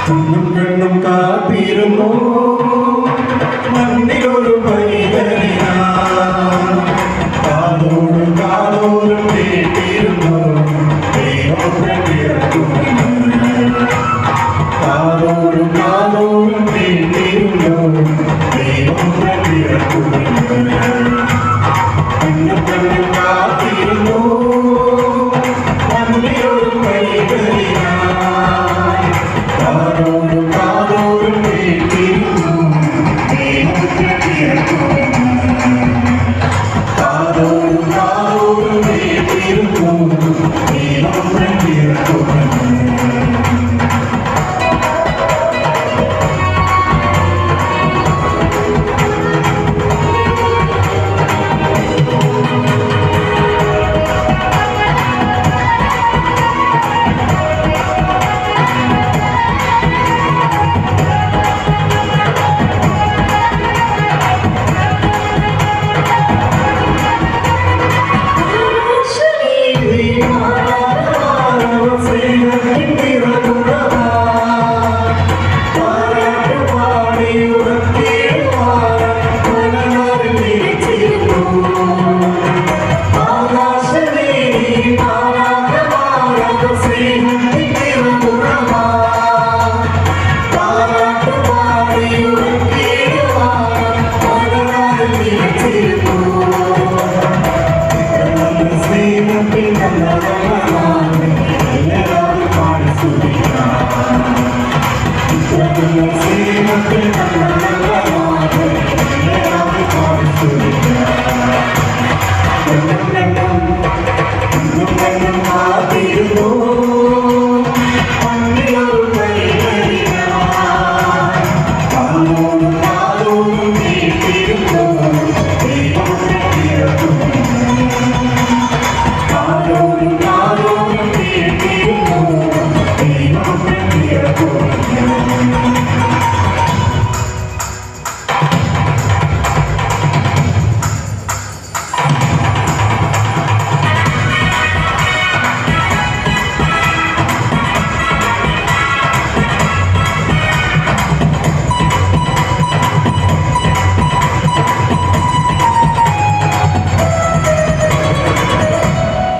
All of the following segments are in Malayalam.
കണ്ണും കണ്ണും കാത്തിരുന്നു മണ്ണിലൊരു പൈതലിനാ കാതോടും കാതോടും കേട്ടിരുന്നു കാതോടും കാതോടും കേട്ടിരുന്നു കണ്ണും കണ്ണും കാത്തിരുന്നു മണ്ണിലൊരു പൈതലിനാ കാതോടും കാതോടും കേട്ടിരുന്നു കാതോടും കാതോടും കേട്ടിരുന്നു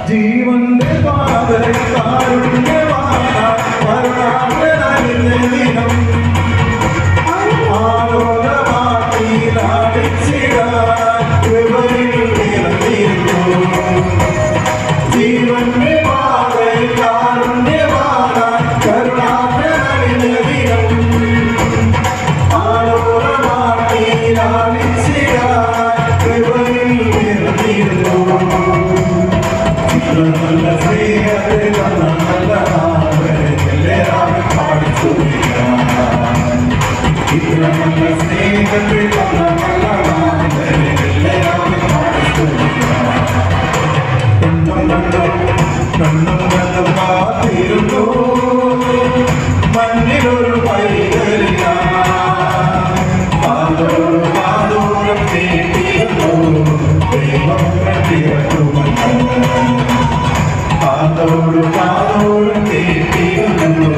ജീവന്റെ പാതയിൽ കാരുണ്യവാന മരണാന്തരനിലം ആലോകമാട്ടിയിലാടിച്ചിടാൻ കൃപയിൽ നിറഞ്ഞിരുന്നു ജീവന്റെ പാതയിൽ കാരുണ്യവാന കരുണാന്തരനിലം ആലോകമാട്ടിയിലാടിച്ചിടാൻ കൃപയിൽ നിറഞ്ഞിരുന്നു നല്ല സ്നേഹത്തെ നല്ല എല്ലാവരും പാടിച്ചുടിക്കാം ഇത്ര നല്ല സ്നേഹത്തെ നല്ല എല്ലാവരും പാടിച്ചുടിക്കാം കണ്ണും കണ്ണും കാത്തിരുന്നു മണ്ണിലൊരു പൈതലിന കാതോടും കാതോടും കേട്ടിരുന്നു ദൈവം കണ്ടിരുന്നു കാതോടും കാതോടും കേട്ടിരുന്നു